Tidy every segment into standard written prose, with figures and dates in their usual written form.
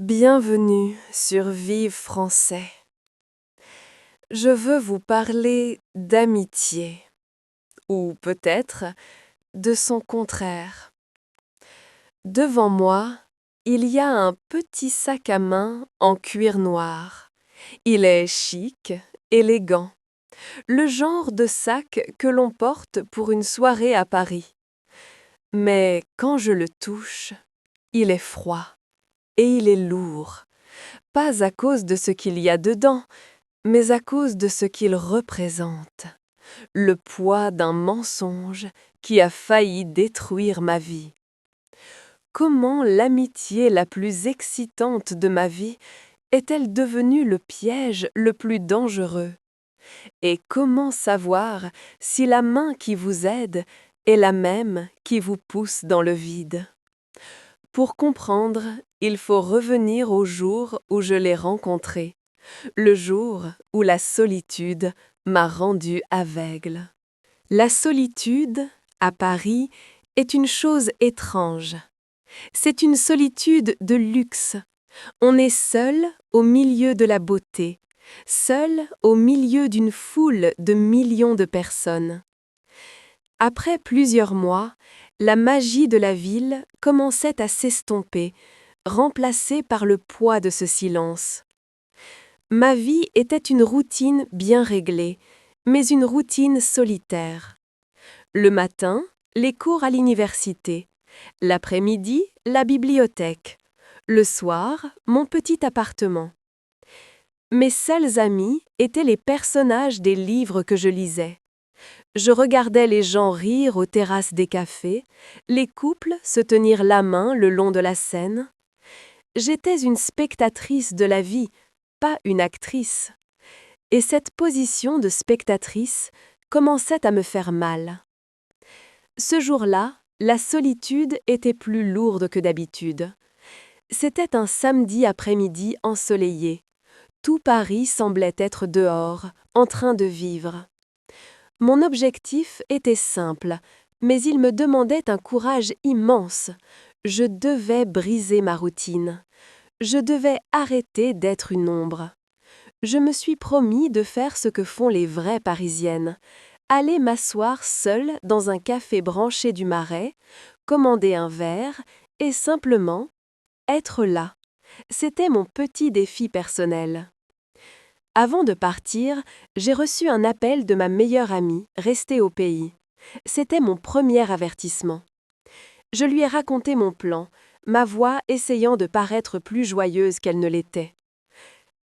Bienvenue sur Vive Français. Je veux vous parler d'amitié, ou peut-être de son contraire. Devant moi, il y a un petit sac à main en cuir noir. Il est chic, élégant, le genre de sac que l'on porte pour une soirée à Paris. Mais quand je le touche, il est froid et il est lourd. Pas à cause de ce qu'il y a dedans, mais à cause de ce qu'il représente, le poids d'un mensonge qui a failli détruire ma vie. Comment l'amitié la plus excitante de ma vie est-elle devenue le piège le plus dangereux? Et comment savoir si la main qui vous aide est la même qui vous pousse dans le vide? Pour comprendre, il faut revenir au jour où je l'ai rencontré, le jour où la solitude m'a rendu aveugle. La solitude, à Paris, est une chose étrange. C'est une solitude de luxe. On est seul au milieu de la beauté, seul au milieu d'une foule de millions de personnes. Après plusieurs mois, la magie de la ville commençait à s'estomper, remplacée par le poids de ce silence. Ma vie était une routine bien réglée, mais une routine solitaire. Le matin, les cours à l'université. L'après-midi, la bibliothèque. Le soir, mon petit appartement. Mes seuls amis étaient les personnages des livres que je lisais. Je regardais les gens rire aux terrasses des cafés, les couples se tenir la main le long de la Seine. J'étais une spectatrice de la vie, pas une actrice. Et cette position de spectatrice commençait à me faire mal. Ce jour-là, la solitude était plus lourde que d'habitude. C'était un samedi après-midi ensoleillé. Tout Paris semblait être dehors, en train de vivre. Mon objectif était simple, mais il me demandait un courage immense. Je devais briser ma routine. Je devais arrêter d'être une ombre. Je me suis promis de faire ce que font les vraies Parisiennes, aller m'asseoir seule dans un café branché du Marais, commander un verre et simplement être là. C'était mon petit défi personnel. Avant de partir, j'ai reçu un appel de ma meilleure amie, restée au pays. C'était mon premier avertissement. Je lui ai raconté mon plan, ma voix essayant de paraître plus joyeuse qu'elle ne l'était.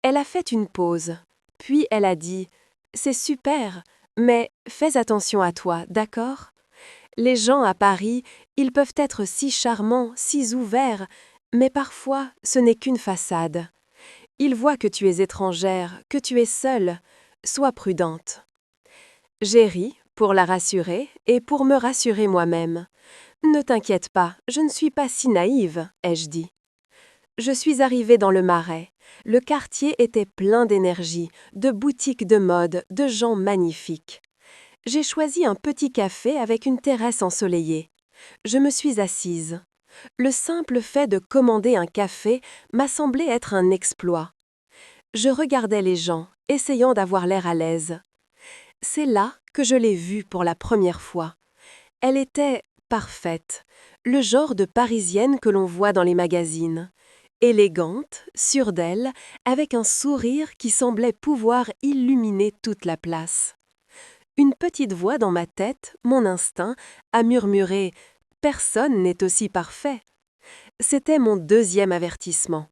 Elle a fait une pause, puis elle a dit « C'est super, mais fais attention à toi, d'accord ? Les gens à Paris, ils peuvent être si charmants, si ouverts, mais parfois ce n'est qu'une façade. Ils voient que tu es étrangère, que tu es seule. Sois prudente. » J'ai ri pour la rassurer et pour me rassurer moi-même. « Ne t'inquiète pas, je ne suis pas si naïve, » ai-je dit. Je suis arrivée dans le Marais. Le quartier était plein d'énergie, de boutiques de mode, de gens magnifiques. J'ai choisi un petit café avec une terrasse ensoleillée. Je me suis assise. Le simple fait de commander un café m'a semblé être un exploit. Je regardais les gens, essayant d'avoir l'air à l'aise. C'est là que je l'ai vue pour la première fois. Elle était parfaite, le genre de Parisienne que l'on voit dans les magazines. Élégante, sûre d'elle, avec un sourire qui semblait pouvoir illuminer toute la place. Une petite voix dans ma tête, mon instinct, a murmuré « Personne n'est aussi parfait ». C'était mon deuxième avertissement.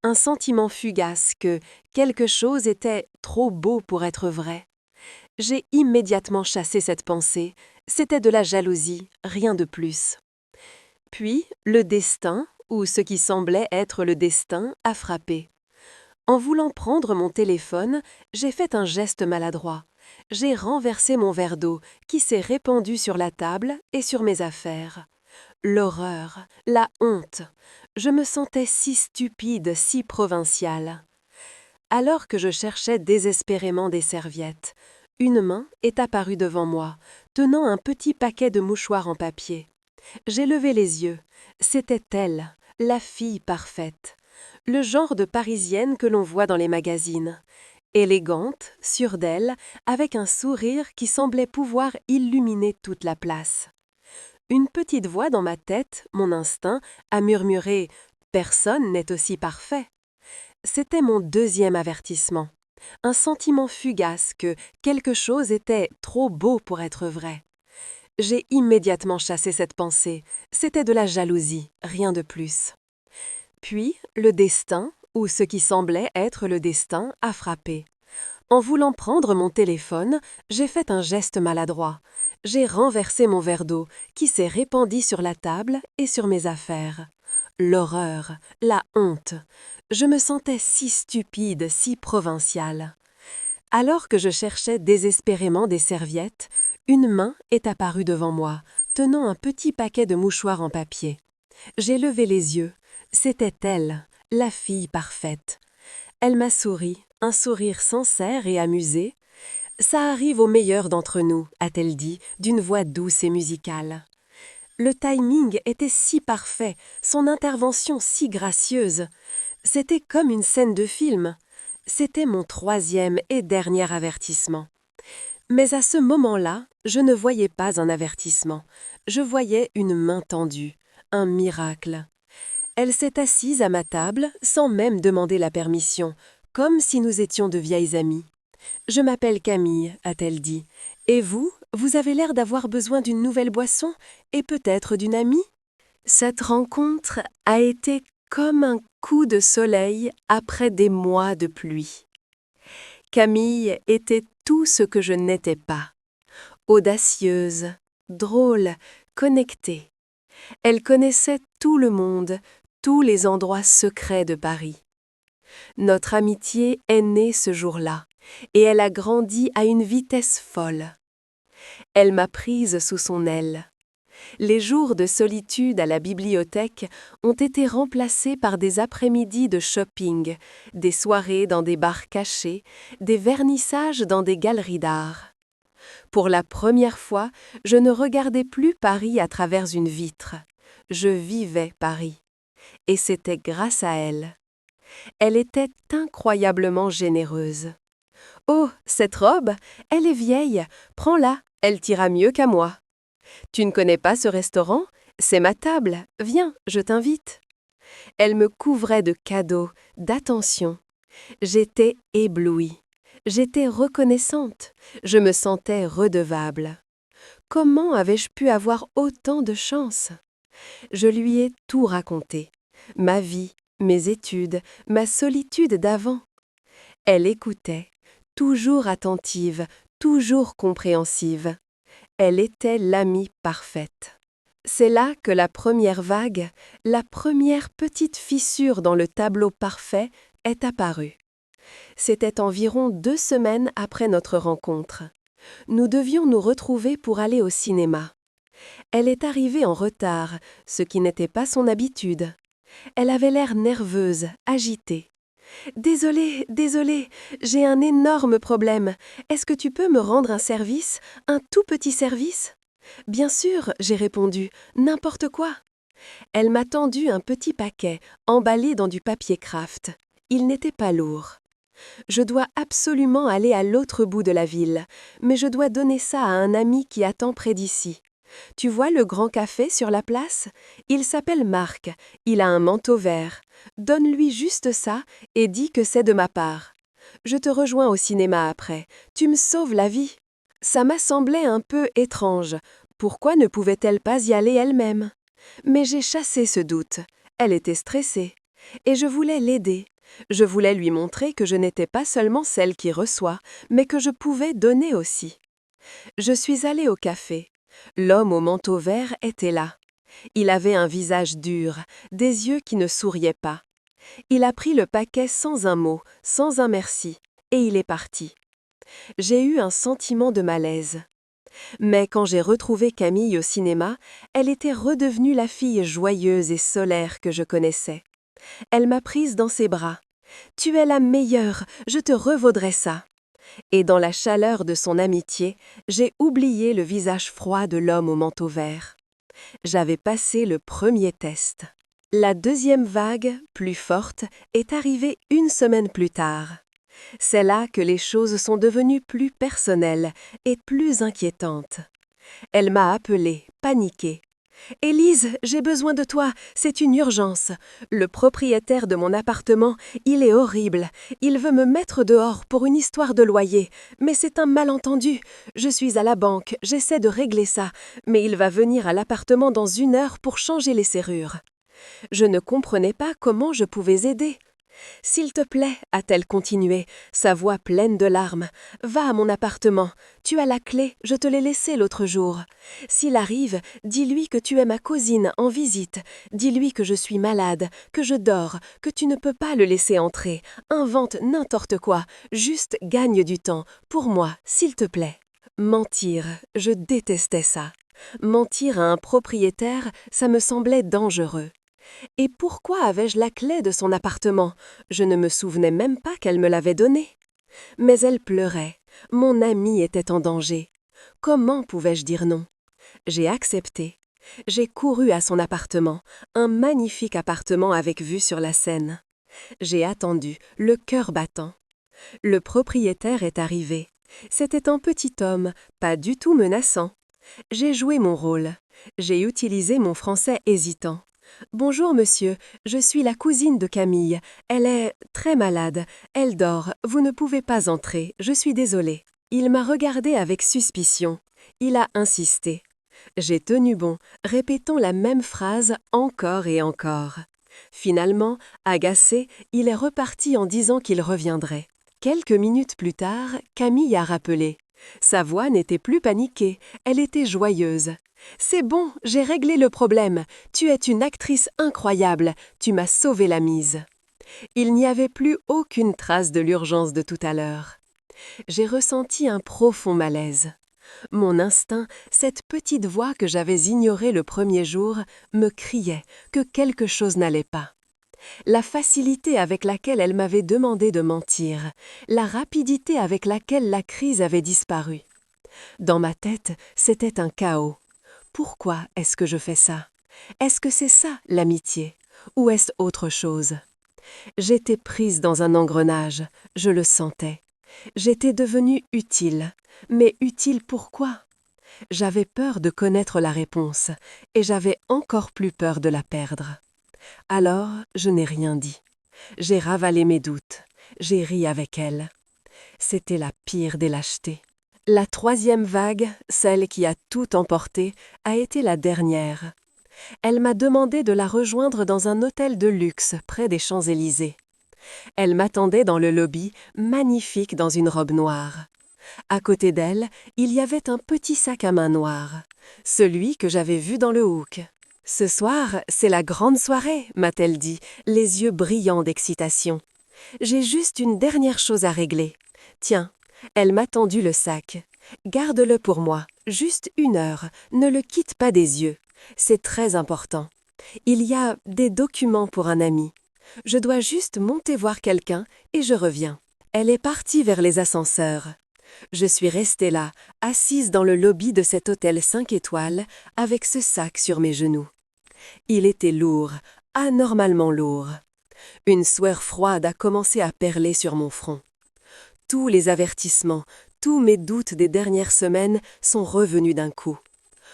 Un sentiment fugace que quelque chose était trop beau pour être vrai. J'ai immédiatement chassé cette pensée. C'était de la jalousie, rien de plus. Puis, le destin, ou ce qui semblait être le destin, a frappé. En voulant prendre mon téléphone, j'ai fait un geste maladroit. J'ai renversé mon verre d'eau, qui s'est répandu sur la table et sur mes affaires. L'horreur, la honte. Je me sentais si stupide, si provinciale. Alors que je cherchais désespérément des serviettes, une main est apparue devant moi, tenant un petit paquet de mouchoirs en papier. J'ai levé les yeux. C'était elle, la fille parfaite. Le genre de Parisienne que l'on voit dans les magazines. Élégante, sûre d'elle, avec un sourire qui semblait pouvoir illuminer toute la place. Une petite voix dans ma tête, mon instinct, a murmuré « Personne n'est aussi parfait ». C'était mon deuxième avertissement. Un sentiment fugace que quelque chose était trop beau pour être vrai. J'ai immédiatement chassé cette pensée. C'était de la jalousie, rien de plus. Puis, le destin, ou ce qui semblait être le destin, a frappé. En voulant prendre mon téléphone, j'ai fait un geste maladroit. J'ai renversé mon verre d'eau, qui s'est répandu sur la table et sur mes affaires. L'horreur, la honte. Je me sentais si stupide, si provinciale. Alors que je cherchais désespérément des serviettes, une main est apparue devant moi, tenant un petit paquet de mouchoirs en papier. J'ai levé les yeux. C'était elle, la fille parfaite. Elle m'a souri, un sourire sincère et amusé. « Ça arrive aux meilleurs d'entre nous », a-t-elle dit, d'une voix douce et musicale. Le timing était si parfait, son intervention si gracieuse. C'était comme une scène de film. C'était mon troisième et dernier avertissement. Mais à ce moment-là, je ne voyais pas un avertissement. Je voyais une main tendue, un miracle. Elle s'est assise à ma table sans même demander la permission, comme si nous étions de vieilles amies. « Je m'appelle Camille », a-t-elle dit. « Et vous, vous avez l'air d'avoir besoin d'une nouvelle boisson et peut-être d'une amie ?» Cette rencontre a été comme un coup de soleil après des mois de pluie. Camille était tout ce que je n'étais pas. Audacieuse, drôle, connectée. Elle connaissait tout le monde, tous les endroits secrets de Paris. Notre amitié est née ce jour-là, et elle a grandi à une vitesse folle. Elle m'a prise sous son aile. Les jours de solitude à la bibliothèque ont été remplacés par des après-midi de shopping, des soirées dans des bars cachés, des vernissages dans des galeries d'art. Pour la première fois, je ne regardais plus Paris à travers une vitre. Je vivais Paris. Et c'était grâce à elle. Elle était incroyablement généreuse. « Oh, cette robe, elle est vieille. Prends-la, elle t'ira mieux qu'à moi. Tu ne connais pas ce restaurant? C'est ma table. Viens, je t'invite. » Elle me couvrait de cadeaux, d'attentions. J'étais éblouie. J'étais reconnaissante. Je me sentais redevable. Comment avais-je pu avoir autant de chance? Je lui ai tout raconté. Ma vie, mes études, ma solitude d'avant. Elle écoutait, toujours attentive, toujours compréhensive. Elle était l'amie parfaite. C'est là que la première vague, la première petite fissure dans le tableau parfait est apparue. C'était environ 2 semaines après notre rencontre. Nous devions nous retrouver pour aller au cinéma. Elle est arrivée en retard, ce qui n'était pas son habitude. Elle avait l'air nerveuse, agitée. « Désolée, j'ai un énorme problème. Est-ce que tu peux me rendre un service, un tout petit service ?» « Bien sûr, » j'ai répondu, « n'importe quoi. » Elle m'a tendu un petit paquet, emballé dans du papier craft. Il n'était pas lourd. « Je dois absolument aller à l'autre bout de la ville, mais je dois donner ça à un ami qui attend près d'ici. Tu vois le grand café sur la place? Il s'appelle Marc, il a un manteau vert. Donne-lui juste ça et dis que c'est de ma part. Je te rejoins au cinéma après, tu me sauves la vie. » Ça m'a semblé un peu étrange. Pourquoi ne pouvait-elle pas y aller elle-même? Mais j'ai chassé ce doute. Elle était stressée. Et je voulais l'aider. Je voulais lui montrer que je n'étais pas seulement celle qui reçoit, mais que je pouvais donner aussi. Je suis allée au café. L'homme au manteau vert était là. Il avait un visage dur, des yeux qui ne souriaient pas. Il a pris le paquet sans un mot, sans un merci, et il est parti. J'ai eu un sentiment de malaise. Mais quand j'ai retrouvé Camille au cinéma, elle était redevenue la fille joyeuse et solaire que je connaissais. Elle m'a prise dans ses bras. « Tu es la meilleure, je te revaudrai ça. » Et dans la chaleur de son amitié, j'ai oublié le visage froid de l'homme au manteau vert. J'avais passé le premier test. La deuxième vague, plus forte, est arrivée une semaine plus tard. C'est là que les choses sont devenues plus personnelles et plus inquiétantes. Elle m'a appelée, paniquée. « Élise, j'ai besoin de toi, c'est une urgence. Le propriétaire de mon appartement, il est horrible. Il veut me mettre dehors pour une histoire de loyer. Mais c'est un malentendu. Je suis à la banque, j'essaie de régler ça. Mais il va venir à l'appartement dans 1 heure pour changer les serrures. » Je ne comprenais pas comment je pouvais aider. « S'il te plaît, a-t-elle continué, sa voix pleine de larmes, va à mon appartement. Tu as la clé, je te l'ai laissée l'autre jour. S'il arrive, dis-lui que tu es ma cousine en visite. Dis-lui que je suis malade, que je dors, que tu ne peux pas le laisser entrer. Invente n'importe quoi, juste gagne du temps, pour moi, s'il te plaît. » Mentir, je détestais ça. Mentir à un propriétaire, ça me semblait dangereux. Et pourquoi avais-je la clé de son appartement? Je ne me souvenais même pas qu'elle me l'avait donnée. Mais elle pleurait. Mon amie était en danger. Comment pouvais-je dire non? J'ai accepté. J'ai couru à son appartement, un magnifique appartement avec vue sur la Seine. J'ai attendu, le cœur battant. Le propriétaire est arrivé. C'était un petit homme, pas du tout menaçant. J'ai joué mon rôle. J'ai utilisé mon français hésitant. « Bonjour monsieur, je suis la cousine de Camille. Elle est très malade. Elle dort. Vous ne pouvez pas entrer. Je suis désolée. » Il m'a regardé avec suspicion. Il a insisté. J'ai tenu bon, répétant la même phrase encore et encore. Finalement, agacé, il est reparti en disant qu'il reviendrait. Quelques minutes plus tard, Camille a rappelé. Sa voix n'était plus paniquée, elle était joyeuse. « C'est bon, j'ai réglé le problème. Tu es une actrice incroyable. Tu m'as sauvé la mise. » Il n'y avait plus aucune trace de l'urgence de tout à l'heure. J'ai ressenti un profond malaise. Mon instinct, cette petite voix que j'avais ignorée le premier jour, me criait que quelque chose n'allait pas. La facilité avec laquelle elle m'avait demandé de mentir, la rapidité avec laquelle la crise avait disparu. Dans ma tête, c'était un chaos. Pourquoi est-ce que je fais ça? Est-ce que c'est ça, l'amitié? Ou est-ce autre chose? J'étais prise dans un engrenage, je le sentais. J'étais devenue utile. Mais utile pourquoi? J'avais peur de connaître la réponse, et j'avais encore plus peur de la perdre. Alors, je n'ai rien dit. J'ai ravalé mes doutes. J'ai ri avec elle. C'était la pire des lâchetés. La troisième vague, celle qui a tout emporté, a été la dernière. Elle m'a demandé de la rejoindre dans un hôtel de luxe près des Champs-Élysées. Elle m'attendait dans le lobby, magnifique dans une robe noire. À côté d'elle, il y avait un petit sac à main noir, celui que j'avais vu dans le Hook. « Ce soir, c'est la grande soirée », m'a-t-elle dit, les yeux brillants d'excitation. « J'ai juste une dernière chose à régler. Tiens. » Elle m'a tendu le sac. « Garde-le pour moi, juste 1 heure, ne le quitte pas des yeux. C'est très important. Il y a des documents pour un ami. Je dois juste monter voir quelqu'un et je reviens. » Elle est partie vers les ascenseurs. Je suis restée là, assise dans le lobby de cet hôtel 5 étoiles, avec ce sac sur mes genoux. Il était lourd, anormalement lourd. Une sueur froide a commencé à perler sur mon front. Tous les avertissements, tous mes doutes des dernières semaines sont revenus d'un coup.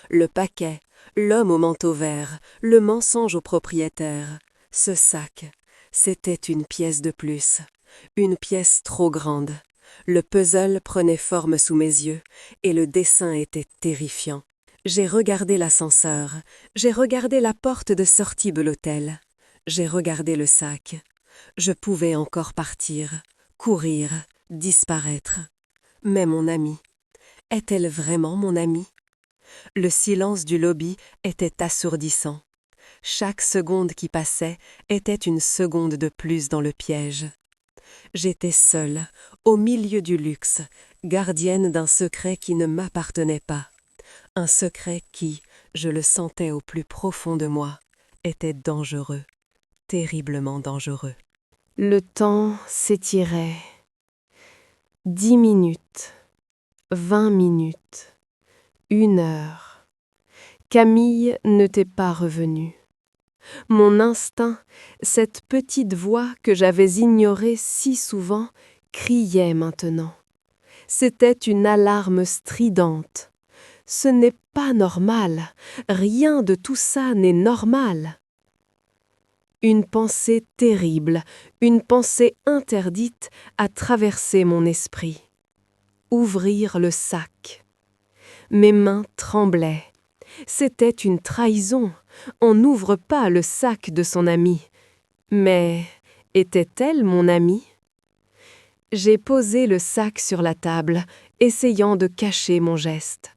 Le paquet, l'homme au manteau vert, le mensonge au propriétaire. Ce sac, c'était une pièce de plus. Une pièce trop grande. Le puzzle prenait forme sous mes yeux et le dessin était terrifiant. J'ai regardé l'ascenseur, j'ai regardé la porte de sortie de l'hôtel. J'ai regardé le sac. Je pouvais encore partir, courir, disparaître. Mais mon amie, est-elle vraiment mon amie? Le silence du lobby était assourdissant. Chaque seconde qui passait était une seconde de plus dans le piège. J'étais seule, au milieu du luxe, gardienne d'un secret qui ne m'appartenait pas. Un secret qui, je le sentais au plus profond de moi, était dangereux, terriblement dangereux. Le temps s'étirait. 10 minutes, 20 minutes, 1 heure. Camille n'était pas revenue. Mon instinct, cette petite voix que j'avais ignorée si souvent, criait maintenant. C'était une alarme stridente. Ce n'est pas normal, rien de tout ça n'est normal. Une pensée terrible, une pensée interdite a traversé mon esprit. Ouvrir le sac. Mes mains tremblaient. C'était une trahison. On n'ouvre pas le sac de son ami. Mais était-elle mon amie? J'ai posé le sac sur la table, essayant de cacher mon geste.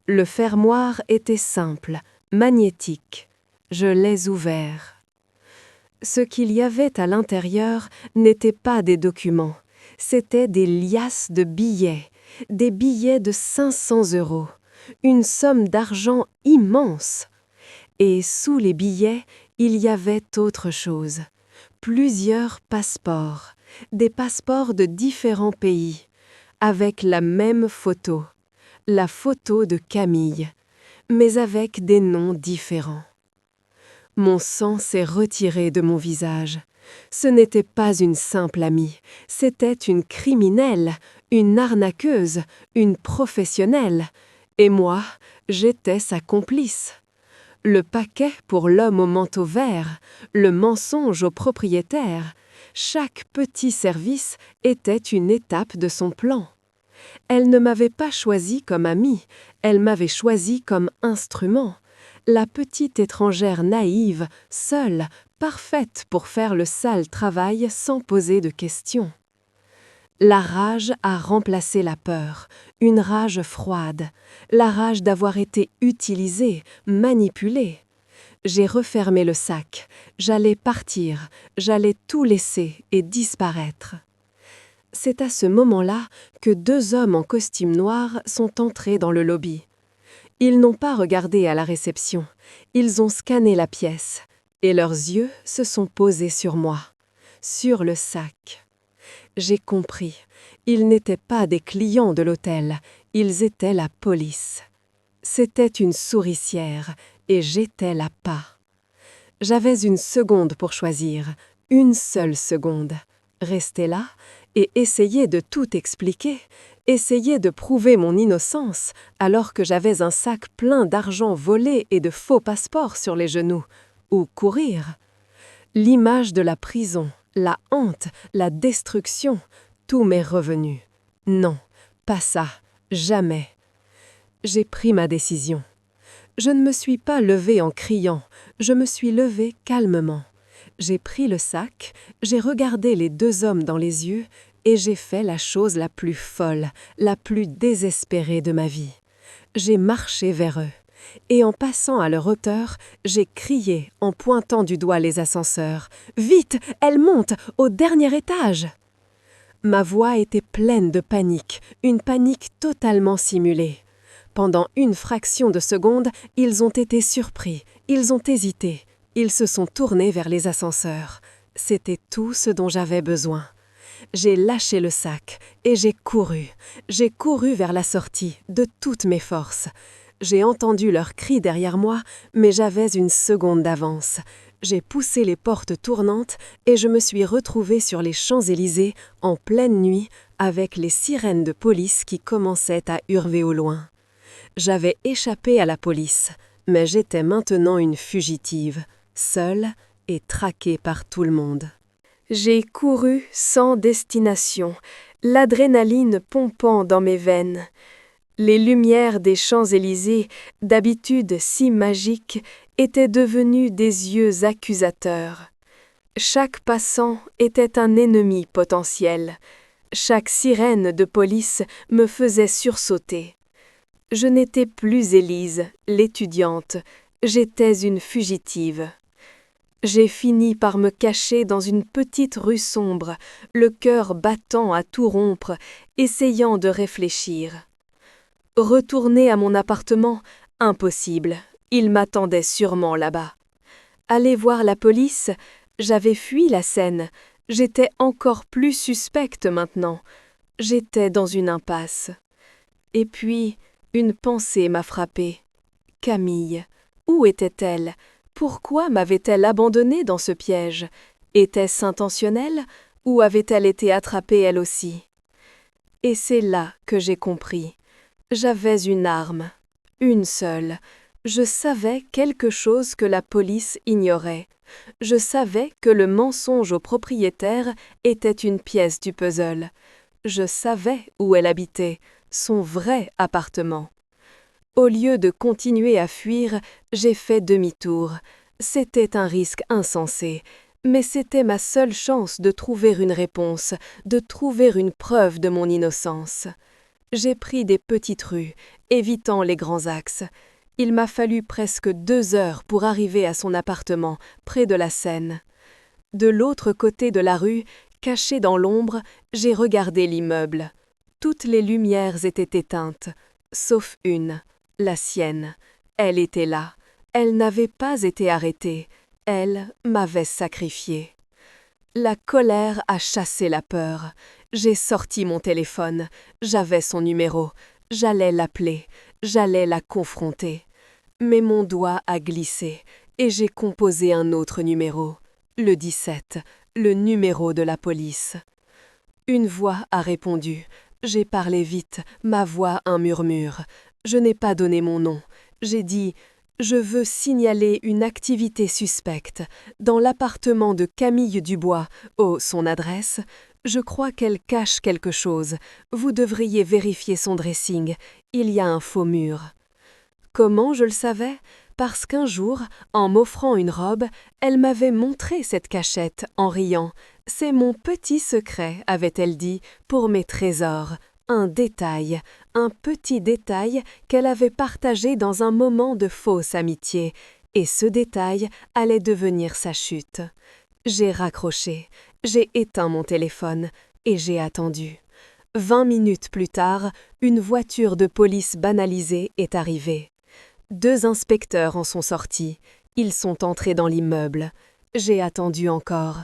Le fermoir était simple, magnétique. Je l'ai ouvert. Ce qu'il y avait à l'intérieur n'était pas des documents, c'étaient des liasses de billets, des billets de 500 €, une somme d'argent immense. Et sous les billets, il y avait autre chose, plusieurs passeports, des passeports de différents pays, avec la même photo, la photo de Camille, mais avec des noms différents. Mon sang s'est retiré de mon visage. Ce n'était pas une simple amie, c'était une criminelle, une arnaqueuse, une professionnelle. Et moi, j'étais sa complice. Le paquet pour l'homme au manteau vert, le mensonge au propriétaire, chaque petit service était une étape de son plan. Elle ne m'avait pas choisi comme amie, elle m'avait choisi comme instrument. La petite étrangère naïve, seule, parfaite pour faire le sale travail sans poser de questions. La rage a remplacé la peur, une rage froide, la rage d'avoir été utilisée, manipulée. J'ai refermé le sac, j'allais partir, j'allais tout laisser et disparaître. C'est à ce moment-là que 2 hommes en costume noir sont entrés dans le lobby. Ils n'ont pas regardé à la réception, ils ont scanné la pièce, et leurs yeux se sont posés sur moi, sur le sac. J'ai compris, ils n'étaient pas des clients de l'hôtel, ils étaient la police. C'était une souricière, et j'étais l'appât. J'avais une seconde pour choisir, une seule seconde. Rester là et essayer de tout expliquer, essayer de prouver mon innocence alors que j'avais un sac plein d'argent volé et de faux passeports sur les genoux, ou courir. L'image de la prison, la honte, la destruction, tout m'est revenu. Non, pas ça, jamais. J'ai pris ma décision. Je ne me suis pas levée en criant, je me suis levée calmement. J'ai pris le sac, j'ai regardé les 2 hommes dans les yeux et j'ai fait la chose la plus folle, la plus désespérée de ma vie. J'ai marché vers eux et en passant à leur hauteur, j'ai crié en pointant du doigt les ascenseurs. « Vite, elles montent, au dernier étage !» Ma voix était pleine de panique, une panique totalement simulée. Pendant une fraction de seconde, ils ont été surpris, ils ont hésité. Ils se sont tournés vers les ascenseurs. C'était tout ce dont j'avais besoin. J'ai lâché le sac et j'ai couru. J'ai couru vers la sortie de toutes mes forces. J'ai entendu leurs cris derrière moi, mais j'avais une seconde d'avance. J'ai poussé les portes tournantes et je me suis retrouvée sur les Champs-Élysées en pleine nuit avec les sirènes de police qui commençaient à hurler au loin. J'avais échappé à la police, mais j'étais maintenant une fugitive, seule et traquée par tout le monde. J'ai couru sans destination, l'adrénaline pompant dans mes veines. Les lumières des Champs-Élysées, d'habitude si magiques, étaient devenues des yeux accusateurs. Chaque passant était un ennemi potentiel. Chaque sirène de police me faisait sursauter. Je n'étais plus Élise, l'étudiante, j'étais une fugitive. J'ai fini par me cacher dans une petite rue sombre, le cœur battant à tout rompre, essayant de réfléchir. Retourner à mon appartement, impossible, il m'attendait sûrement là-bas. Aller voir la police, j'avais fui la scène, j'étais encore plus suspecte maintenant. J'étais dans une impasse. Et puis, une pensée m'a frappée. Camille, où était-elle? Pourquoi m'avait-elle abandonnée dans ce piège? Était-ce intentionnel ou avait-elle été attrapée elle aussi? Et c'est là que j'ai compris. J'avais une arme, une seule. Je savais quelque chose que la police ignorait. Je savais que le mensonge au propriétaire était une pièce du puzzle. Je savais où elle habitait, son vrai appartement. Au lieu de continuer à fuir, j'ai fait demi-tour. C'était un risque insensé, mais c'était ma seule chance de trouver une réponse, de trouver une preuve de mon innocence. J'ai pris des petites rues, évitant les grands axes. Il m'a fallu presque 2 heures pour arriver à son appartement, près de la Seine. De l'autre côté de la rue, caché dans l'ombre, j'ai regardé l'immeuble. Toutes les lumières étaient éteintes, sauf une, la sienne. Elle était là. Elle n'avait pas été arrêtée. Elle m'avait sacrifiée. La colère a chassé la peur. J'ai sorti mon téléphone. J'avais son numéro. J'allais l'appeler. J'allais la confronter. Mais mon doigt a glissé et j'ai composé un autre numéro. Le 17, le numéro de la police. Une voix a répondu. J'ai parlé vite, ma voix un murmure. Je n'ai pas donné mon nom. J'ai dit « Je veux signaler une activité suspecte. Dans l'appartement de Camille Dubois, son adresse, je crois qu'elle cache quelque chose. Vous devriez vérifier son dressing. Il y a un faux mur. » Comment je le savais? Parce qu'un jour, en m'offrant une robe, elle m'avait montré cette cachette en riant. C'est mon petit secret, avait-elle dit, pour mes trésors. Un petit détail qu'elle avait partagé dans un moment de fausse amitié, et ce détail allait devenir sa chute. J'ai raccroché, j'ai éteint mon téléphone et j'ai attendu. 20 minutes plus tard, une voiture de police banalisée est arrivée. 2 inspecteurs en sont sortis. Ils sont entrés dans l'immeuble. J'ai attendu encore.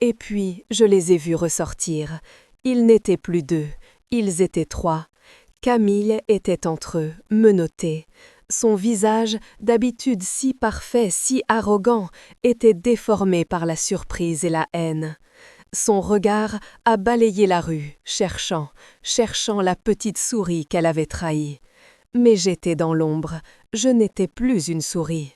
Et puis, je les ai vus ressortir. Ils n'étaient plus 2. Ils étaient 3. Camille était entre eux, menotté. Son visage, d'habitude si parfait, si arrogant, était déformé par la surprise et la haine. Son regard a balayé la rue, cherchant la petite souris qu'elle avait trahie. Mais j'étais dans l'ombre, je n'étais plus une souris.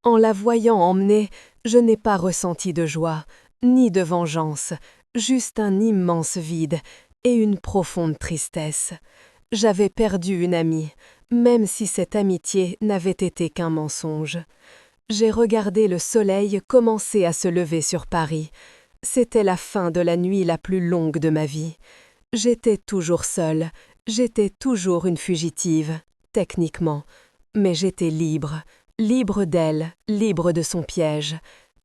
En la voyant emmenée, je n'ai pas ressenti de joie, ni de vengeance, juste un immense vide et une profonde tristesse. J'avais perdu une amie, même si cette amitié n'avait été qu'un mensonge. J'ai regardé le soleil commencer à se lever sur Paris. C'était la fin de la nuit la plus longue de ma vie. J'étais toujours seule, j'étais toujours une fugitive. Techniquement, mais j'étais libre, libre d'elle, libre de son piège,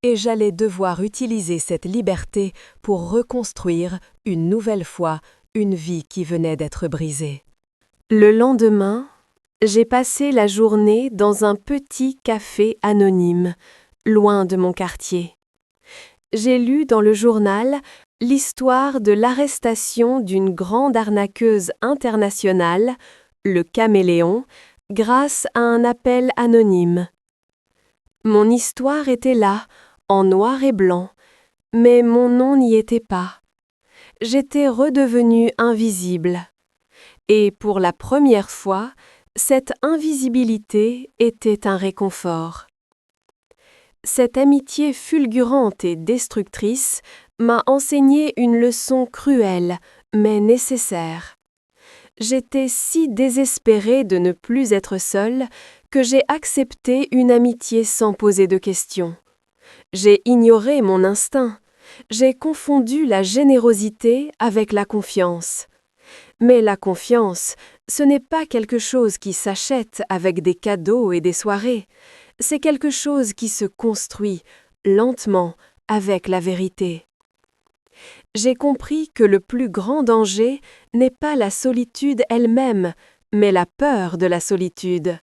et j'allais devoir utiliser cette liberté pour reconstruire, une nouvelle fois, une vie qui venait d'être brisée. Le lendemain, j'ai passé la journée dans un petit café anonyme, loin de mon quartier. J'ai lu dans le journal l'histoire de l'arrestation d'une grande arnaqueuse internationale, le Caméléon, grâce à un appel anonyme. Mon histoire était là, en noir et blanc, mais mon nom n'y était pas. J'étais redevenue invisible. Et pour la première fois, cette invisibilité était un réconfort. Cette amitié fulgurante et destructrice m'a enseigné une leçon cruelle, mais nécessaire. J'étais si désespérée de ne plus être seule que j'ai accepté une amitié sans poser de questions. J'ai ignoré mon instinct. J'ai confondu la générosité avec la confiance. Mais la confiance, ce n'est pas quelque chose qui s'achète avec des cadeaux et des soirées. C'est quelque chose qui se construit, lentement, avec la vérité. J'ai compris que le plus grand danger n'est pas la solitude elle-même, mais la peur de la solitude.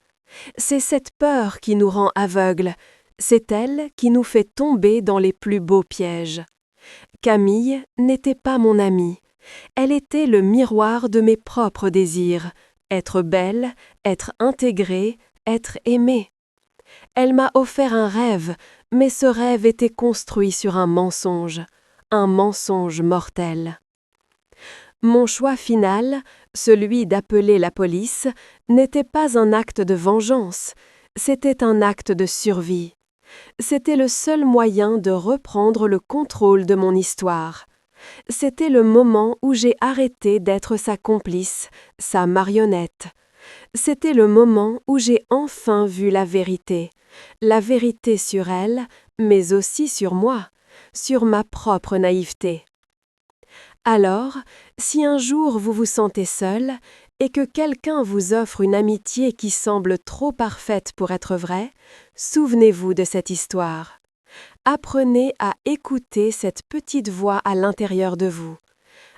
C'est cette peur qui nous rend aveugles, c'est elle qui nous fait tomber dans les plus beaux pièges. Camille n'était pas mon amie, elle était le miroir de mes propres désirs, être belle, être intégrée, être aimée. Elle m'a offert un rêve, mais ce rêve était construit sur un mensonge mortel. Mon choix final, celui d'appeler la police, n'était pas un acte de vengeance, c'était un acte de survie. C'était le seul moyen de reprendre le contrôle de mon histoire. C'était le moment où j'ai arrêté d'être sa complice, sa marionnette. C'était le moment où j'ai enfin vu la vérité sur elle, mais aussi sur moi, sur ma propre naïveté. Alors, si un jour vous vous sentez seul et que quelqu'un vous offre une amitié qui semble trop parfaite pour être vraie, souvenez-vous de cette histoire. Apprenez à écouter cette petite voix à l'intérieur de vous.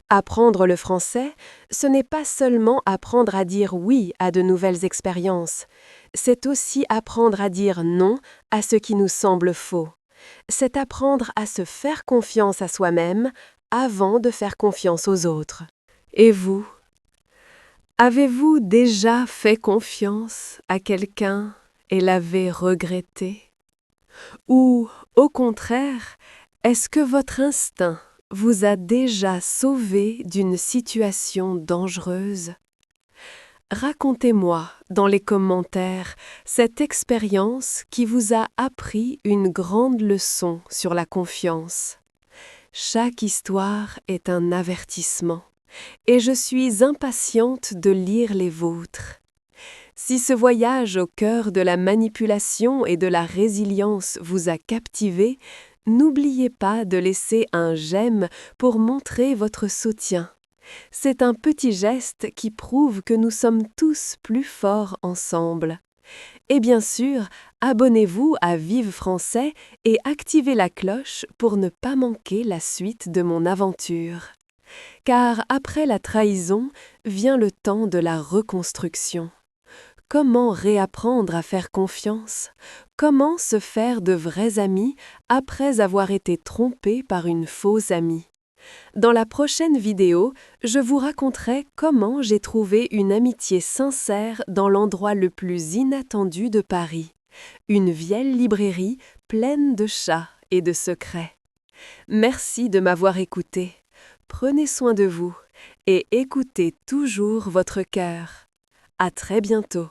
Apprendre le français, ce n'est pas seulement apprendre à dire oui à de nouvelles expériences, c'est aussi apprendre à dire non à ce qui nous semble faux. C'est apprendre à se faire confiance à soi-même avant de faire confiance aux autres. Et vous? Avez-vous déjà fait confiance à quelqu'un et l'avez regretté? Ou, au contraire, est-ce que votre instinct vous a déjà sauvé d'une situation dangereuse? Racontez-moi dans les commentaires cette expérience qui vous a appris une grande leçon sur la confiance. Chaque histoire est un avertissement, et je suis impatiente de lire les vôtres. Si ce voyage au cœur de la manipulation et de la résilience vous a captivé, n'oubliez pas de laisser un j'aime pour montrer votre soutien. C'est un petit geste qui prouve que nous sommes tous plus forts ensemble. Et bien sûr, abonnez-vous à Vive Français et activez la cloche pour ne pas manquer la suite de mon aventure. Car après la trahison vient le temps de la reconstruction. Comment réapprendre à faire confiance? Comment se faire de vrais amis après avoir été trompé par une fausse amie? Dans la prochaine vidéo, je vous raconterai comment j'ai trouvé une amitié sincère dans l'endroit le plus inattendu de Paris, une vieille librairie pleine de chats et de secrets. Merci de m'avoir écouté. Prenez soin de vous et écoutez toujours votre cœur. À très bientôt.